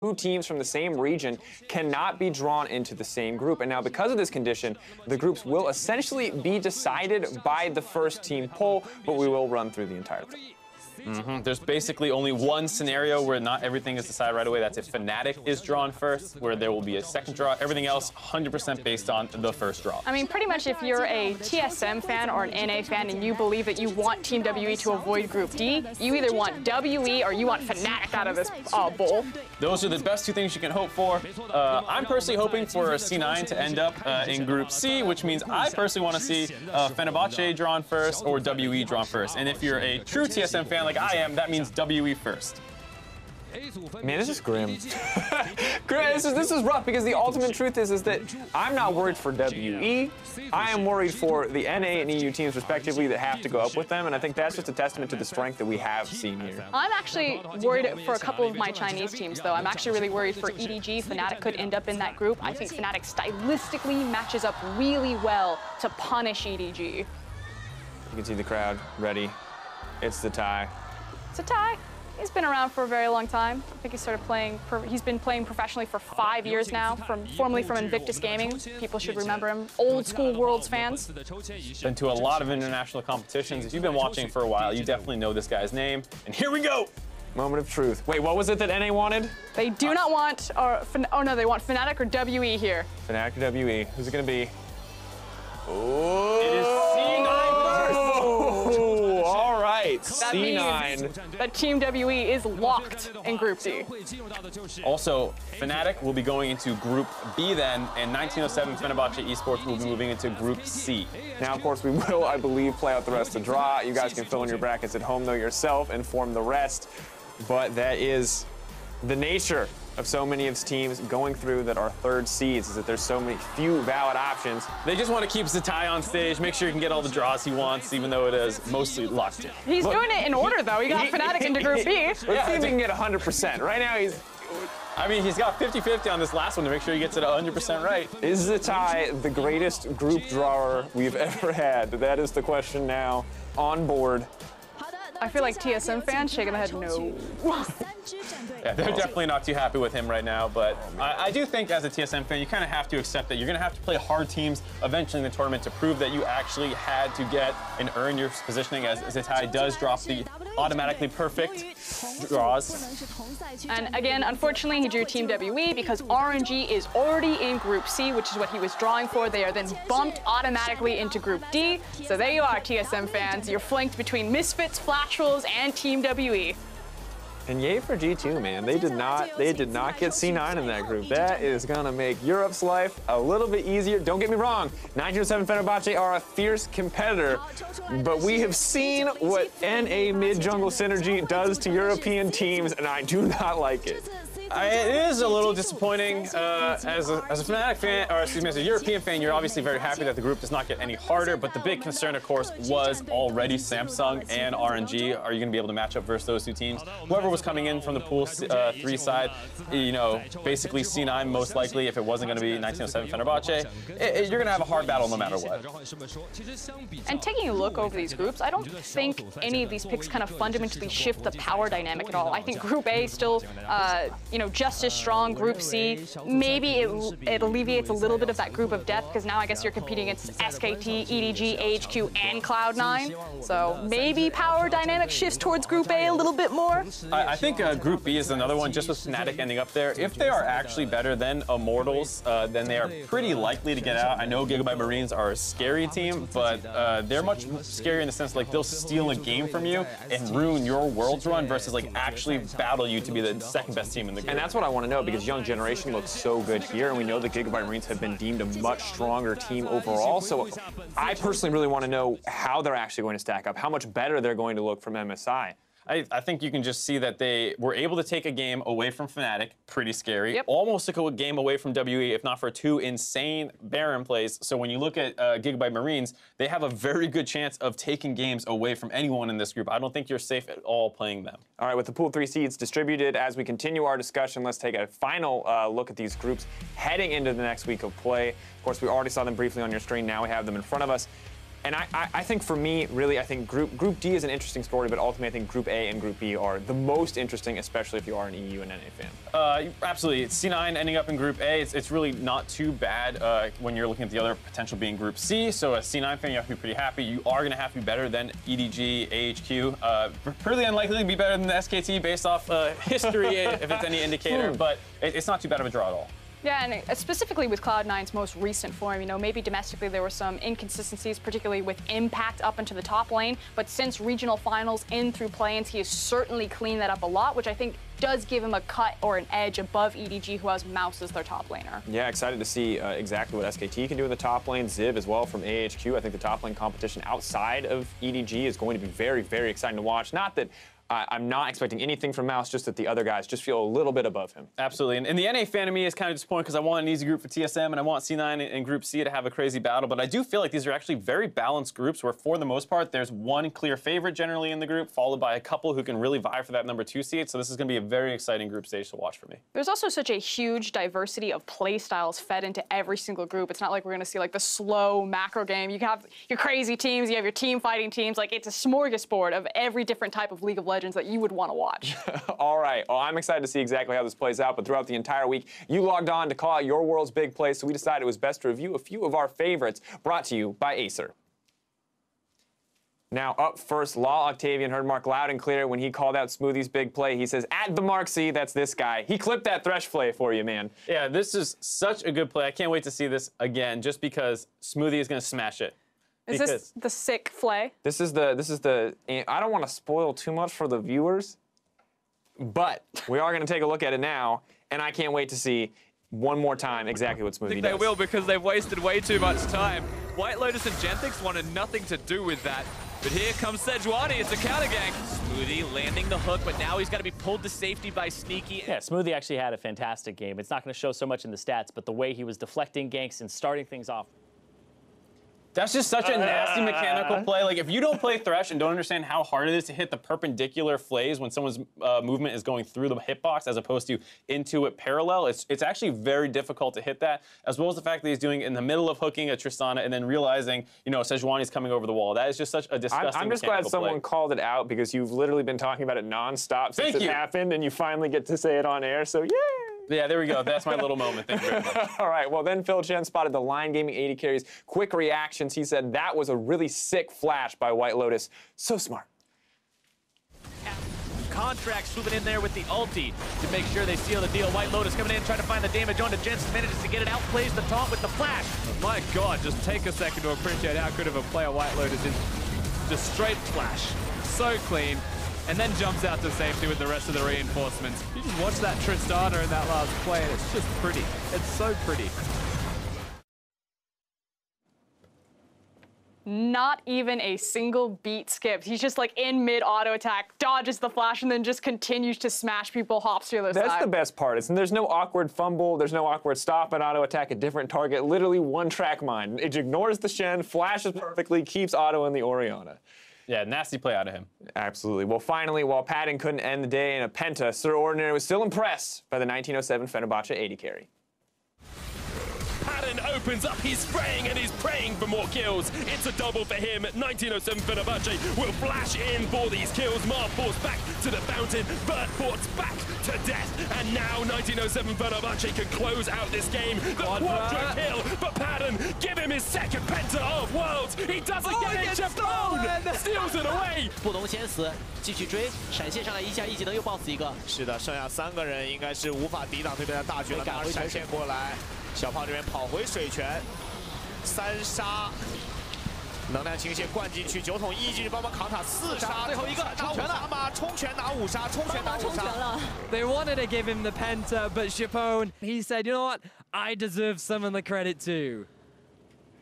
two teams from the same region cannot be drawn into the same group. And now because of this condition, the groups will essentially be decided by the first team poll, but we will run through the entire thing. There's basically only one scenario where not everything is decided right away. That's if Fnatic is drawn first, where there will be a second draw. Everything else, 100% based on the first draw. I mean, pretty much if you're a TSM fan or an NA fan and you believe that you want Team WE to avoid Group D, you either want WE or you want Fnatic out of this bowl. Those are the best two things you can hope for. I'm personally hoping for C9 to end up in Group C, which means I personally want to see Fenerbahce drawn first or WE drawn first. And if you're a true TSM fan like I am, that means WE first. Man, this is grim. This is rough because the ultimate truth is that I'm not worried for WE. I am worried for the NA and EU teams respectively that have to go up with them, and I think that's just a testament to the strength that we have seen here. I'm actually worried for a couple of my Chinese teams, though. I'm actually really worried for EDG. Fnatic could end up in that group. I think Fnatic stylistically matches up really well to punish EDG. You can see the crowd ready. It's the tie. It's a tie. He's been around for a very long time. I think he started playing, he's been playing professionally for 5 years now, formerly from Invictus Gaming. People should remember him. Old school Worlds fans. Been to a lot of international competitions. If you've been watching for a while, you definitely know this guy's name. And here we go! Moment of truth. Wait, what was it that NA wanted? They do not want, oh no, they want Fnatic or WE here. Fnatic or WE. Who's it gonna be? Oh! It is C9 Oh, all right, That C9. means that Team WE is locked in Group D. Also, Fnatic will be going into Group B then, and 1907 Fenerbahce Esports will be moving into Group C. Now, of course, we will, I believe, play out the rest of the draw. You guys can fill in your brackets at home, though, yourself and form the rest. But that is the nature of so many of his teams going through that are third seeds, is that there's so many few valid options. They just want to keep Zatai on stage, make sure he can get all the draws he wants, even though it is mostly locked in. He's doing it in order, though. He got Fnatic into Group B. Let's see if he can get 100%. Right now, he's got 50-50 on this last one to make sure he gets it 100% right. Is Zatai the greatest group drawer we've ever had? That is the question now on board. I feel like TSM fans shaking their head no. Yeah, they're definitely not too happy with him right now, but I do think as a TSM fan, you kind of have to accept that you're going to have to play hard teams eventually in the tournament to prove that you actually had to get and earn your positioning, as Zatai does drop the automatically perfect draws. And again, unfortunately, he drew Team WE because RNG is already in Group C, which is what he was drawing for. They are then bumped automatically into Group D. So there you are, TSM fans. You're flanked between Misfits, Flattrolls, and Team WE. And yay for G2, man. They did not get C9 in that group. That is gonna make Europe's life a little bit easier. Don't get me wrong, 1907 Fenerbahce are a fierce competitor, but we have seen what NA mid-jungle synergy does to European teams, and I do not like it. It is a little disappointing. As a Fnatic fan, or excuse me, as a European fan, you're obviously very happy that the group does not get any harder, but the big concern, of course, was already Samsung and RNG. Are you going to be able to match up versus those two teams? Whoever was coming in from the pool 3 side, you know, basically C9 most likely, if it wasn't going to be 1907 Fenerbahce, you're going to have a hard battle no matter what. And taking a look over these groups, I don't think any of these picks kind of fundamentally shift the power dynamic at all. I think Group A still, you know, just as strong. Group C, maybe it alleviates a little bit of that group of death, because now I guess you're competing against SKT, EDG, AHQ, and Cloud9. So maybe power dynamic shifts towards Group A a little bit more. I think Group B is another one, just with Fnatic ending up there. If they are actually better than Immortals, then they are pretty likely to get out. I know Gigabyte Marines are a scary team, but they're much scarier in the sense like they'll steal a game from you and ruin your Worlds run versus like actually battle you to be the second best team in the game. And that's what I want to know, because Young Generation looks so good here, and we know the Gigabyte Marines have been deemed a much stronger team overall. So I personally really want to know how they're actually going to stack up, how much better they're going to look from MSI. I think you can just see that they were able to take a game away from Fnatic, pretty scary. Yep. Almost took a game away from WE, if not for 2 insane Baron plays. So when you look at Gigabyte Marines, they have a very good chance of taking games away from anyone in this group. I don't think you're safe at all playing them. All right, with the pool 3 seeds distributed, as we continue our discussion, let's take a final look at these groups heading into the next week of play. Of course, we already saw them briefly on your screen. Now we have them in front of us. And I think for me, really, I think Group D is an interesting story, but ultimately I think Group A and Group B are the most interesting, especially if you are an EU and NA fan. Absolutely. It's C9 ending up in Group A. It's really not too bad when you're looking at the other potential being Group C. So as C9 fan, you have to be pretty happy. You are going to have to be better than EDG, AHQ. Pretty unlikely to be better than the SKT based off history, if it's any indicator, but it's not too bad of a draw at all. Yeah, and specifically with Cloud9's most recent form, you know, maybe domestically there were some inconsistencies, particularly with Impact up into the top lane, but since regional finals in through play-ins, he has certainly cleaned that up a lot, which I think does give him a cut or an edge above EDG, who has Mouse as their top laner. Yeah, excited to see exactly what SKT can do in the top lane. Ziv as well from AHQ. I think the top lane competition outside of EDG is going to be very, very exciting to watch. Not that I'm not expecting anything from Mouse, just that the other guys just feel a little bit above him. Absolutely. And the NA fan of me is kind of disappointed because I want an easy group for TSM and I want C9 and Group C to have a crazy battle. But I do feel like these are actually very balanced groups where, for the most part, there's one clear favorite generally in the group, followed by a couple who can really vie for that number 2 seed. So this is going to be a very exciting group stage to watch for me. There's also such a huge diversity of play styles fed into every single group. It's not like we're going to see like the slow macro game. You have your crazy teams, you have your team fighting teams. Like, it's a smorgasbord of every different type of League of Legends that you would want to watch. All right. Well, I'm excited to see exactly how this plays out, but throughout the entire week, you logged on to call out your world's big plays, so we decided it was best to review a few of our favorites, brought to you by Acer. Now, up first, Law Octavian heard Mark loud and clear when he called out Smoothie's big play. He says, at the Mark C, that's this guy. He clipped that Thresh play for you, man. Yeah, this is such a good play. I can't wait to see this again, just because Smoothie is going to smash it. Is this the sick flay? This is the, I don't want to spoil too much for the viewers, but we are going to take a look at it now, and I can't wait to see one more time exactly what Smoothie does. I think they will, because they've wasted way too much time. White Lotus and Genthix wanted nothing to do with that. But here comes Sejuani, it's a counter gank. Smoothie landing the hook, but now he's got to be pulled to safety by Sneaky. Yeah, Smoothie actually had a fantastic game. It's not going to show so much in the stats, but the way he was deflecting ganks and starting things off. That's just such a nasty mechanical play. Like, if you don't play Thresh and don't understand how hard it is to hit the perpendicular flays when someone's movement is going through the hitbox as opposed to into it parallel, it's actually very difficult to hit that, as well as the fact that he's doing it in the middle of hooking a Tristana and then realizing, you know, Sejuani's coming over the wall. That is just such a disgusting I'm just glad someone play. called it out, because you've literally been talking about it nonstop since it happened, and you finally get to say it on air, so yay! Yeah, there we go. That's my little moment. Thank you very much. All right, well, then Phil Chen spotted the Line Gaming 80 carries. Quick reactions. He said that was a really sick flash by White Lotus. So smart. Contract swooping in there with the ulti to make sure they seal the deal. White Lotus coming in, trying to find the damage onto Jensen. Manages to get it out, plays the taunt with the flash. My God, just take a second to appreciate how good of a player White Lotus is. Just straight flash. So clean. And then jumps out to safety with the rest of the reinforcements. You just watch that Tristana in that last play, and it's just pretty. It's so pretty. Not even a single beat skipped. He's just like in mid auto attack, dodges the flash, and then just continues to smash people, hops to the other side. That's the best part. There's no awkward fumble. There's no awkward stop and auto attack a different target. Literally one track mind. It ignores the Shen, flashes perfectly, keeps auto in the Orianna. Yeah, nasty play out of him. Absolutely. Well, finally, while Patton couldn't end the day in a penta, Sir Ordinary was still impressed by the 1907 Fenerbahce 80 carry. Patton opens up, he's spraying and he's praying for more kills. It's a double for him. 1907 Fenerbahce will flash in for these kills. Marport's back to the fountain. Birdport's back to death. And now 1907 Fenerbahce can close out this game. The quadra kill for Patton. Give him his second penta of worlds. He doesn't get it. Japone steals it away. 不容先死，继续追，闪现上来一下，一技能又 boss 一个。是的，剩下3个人应该是无法抵挡对面的大军了。赶快闪现过来，小胖这边跑回水泉，3杀，能量倾泻灌进去，9桶1进去帮忙扛塔，4杀，最后一个拿5杀嘛，冲拳拿5杀，冲拳拿5杀。They wanted to give him the penta, but Japone, he said, you know what? I deserve some of the credit too.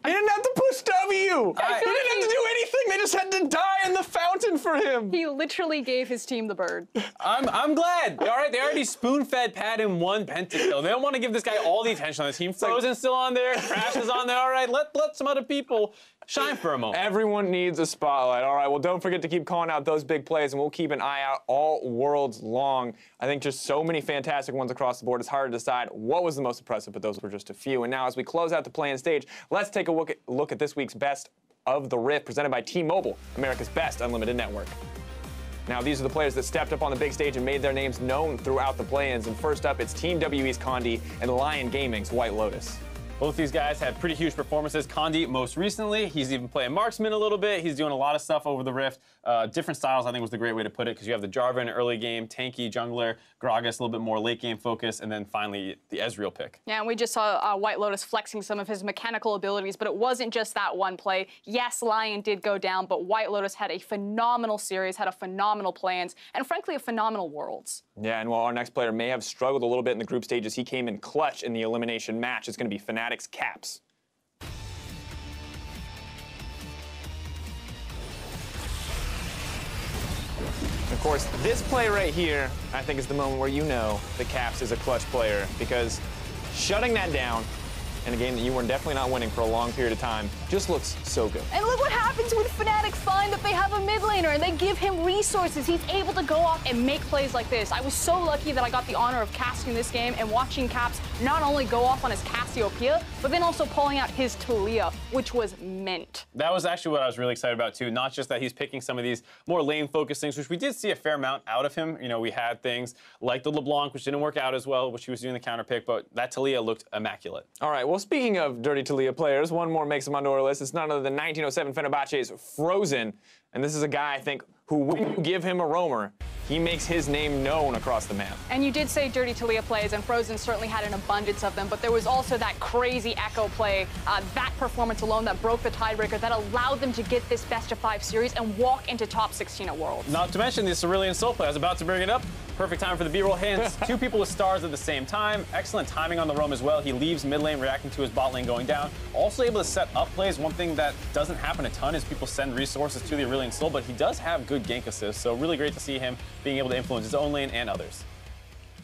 They didn't have to push W! They didn't have to do anything! They just had to die in the fountain for him! He literally gave his team the bird. I'm glad. All right, they already spoon-fed Patton 1 pentakill. They don't want to give this guy all the attention on the team. Frozen's still on there, Crash is on there. All right, let some other people shine for a moment. Everyone needs a spotlight. All right, well, don't forget to keep calling out those big plays, and we'll keep an eye out all worlds long. I think just so many fantastic ones across the board. It's hard to decide what was the most impressive, but those were just a few. And now, as we close out the play-in stage, let's take a look at this week's best of the Rift, presented by T-Mobile, America's best unlimited network. Now, these are the players that stepped up on the big stage and made their names known throughout the play-ins. And first up, it's Team WE's Condi and Lion Gaming's White Lotus. Both these guys had pretty huge performances. Condi most recently, he's even playing marksman a little bit. He's doing a lot of stuff over the Rift. Different styles, I think, was the great way to put it, because you have the Jarvan early game, tanky jungler, Gragas a little bit more late game focus, and then finally the Ezreal pick. Yeah, and we just saw White Lotus flexing some of his mechanical abilities, but it wasn't just that one play. Yes, Lion did go down, but White Lotus had a phenomenal series, had a phenomenal plans, and frankly, a phenomenal Worlds. Yeah, and while our next player may have struggled a little bit in the group stages, he came in clutch in the elimination match. It's going to be Fnatic's Caps. Of course, this play right here, I think, is the moment where you know the Caps is a clutch player, because shutting that down in a game that you were definitely not winning for a long period of time just looks so good. And look what happens when Fnatic find that they have a mid laner and they give him resources. He's able to go off and make plays like this. I was so lucky that I got the honor of casting this game and watching Caps not only go off on his Cassiopeia, but then also pulling out his Talia, which was mint. That was actually what I was really excited about, too. Not just that he's picking some of these more lane-focused things, which we did see a fair amount out of him. You know, we had things like the LeBlanc, which didn't work out as well, which he was doing the counter pick, but that Talia looked immaculate. All right, well, speaking of dirty Talia players, one more makes him onto our list. It's none other than 1907 Fenerbahce's Frozen. And this is a guy, I think, who, when you give him a roamer, he makes his name known across the map. And you did say dirty Talia plays, and Frozen certainly had an abundance of them, but there was also that crazy Echo play, that performance alone that broke the tiebreaker, that allowed them to get this best-of-5 series and walk into top 16 at Worlds. Not to mention the Cerulean Soul play. I was about to bring it up. Perfect time for the B-roll hints. Two people with stars at the same time. Excellent timing on the roam as well. He leaves mid lane reacting to his bot lane going down. Also able to set up plays. One thing that doesn't happen a ton is people send resources to the Aurelion Soul, but he does have good gank assists, so really great to see him being able to influence his own lane and others.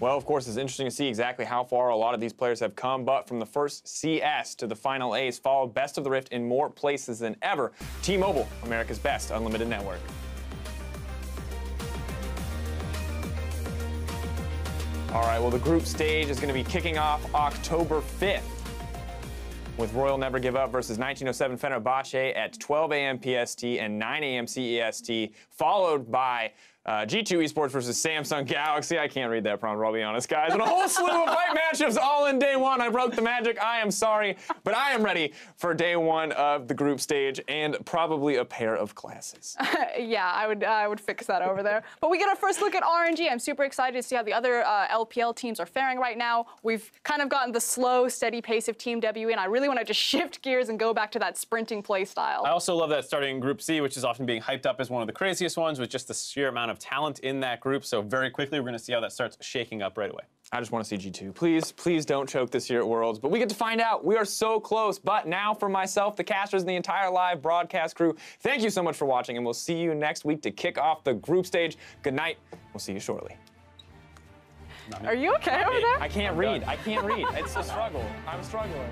Well, of course, it's interesting to see exactly how far a lot of these players have come, but from the first CS to the final A's, followed Best of the Rift in more places than ever. T-Mobile, America's best unlimited network. All right, well, the group stage is going to be kicking off October 5th with Royal Never Give Up versus 1907 Fenerbahce at 12 a.m. PST and 9 a.m. CEST, followed by G2 Esports versus Samsung Galaxy. I can't read that prompt, I'll be honest, guys. And a whole slew of fight matchups all in day one. I broke the magic. I am sorry, but I am ready for day one of the group stage and probably a pair of glasses. Yeah, I would fix that over there. But we get our first look at RNG. I'm super excited to see how the other LPL teams are faring right now. We've kind of gotten the slow, steady pace of Team W, and I really want to just shift gears and go back to that sprinting play style. I also love that starting in Group C, which is often being hyped up as one of the craziest ones, with just the sheer amount of talent in that group. So very quickly, we're going to see how that starts shaking up right away. I just want to see G2. Please, please don't choke this year at Worlds. But we get to find out. We are so close. But now for myself, the casters, and the entire live broadcast crew, thank you so much for watching, and we'll see you next week to kick off the group stage. Good night. We'll see you shortly. Are you okay over there? I can't read. I can't read. It's a struggle. I'm struggling.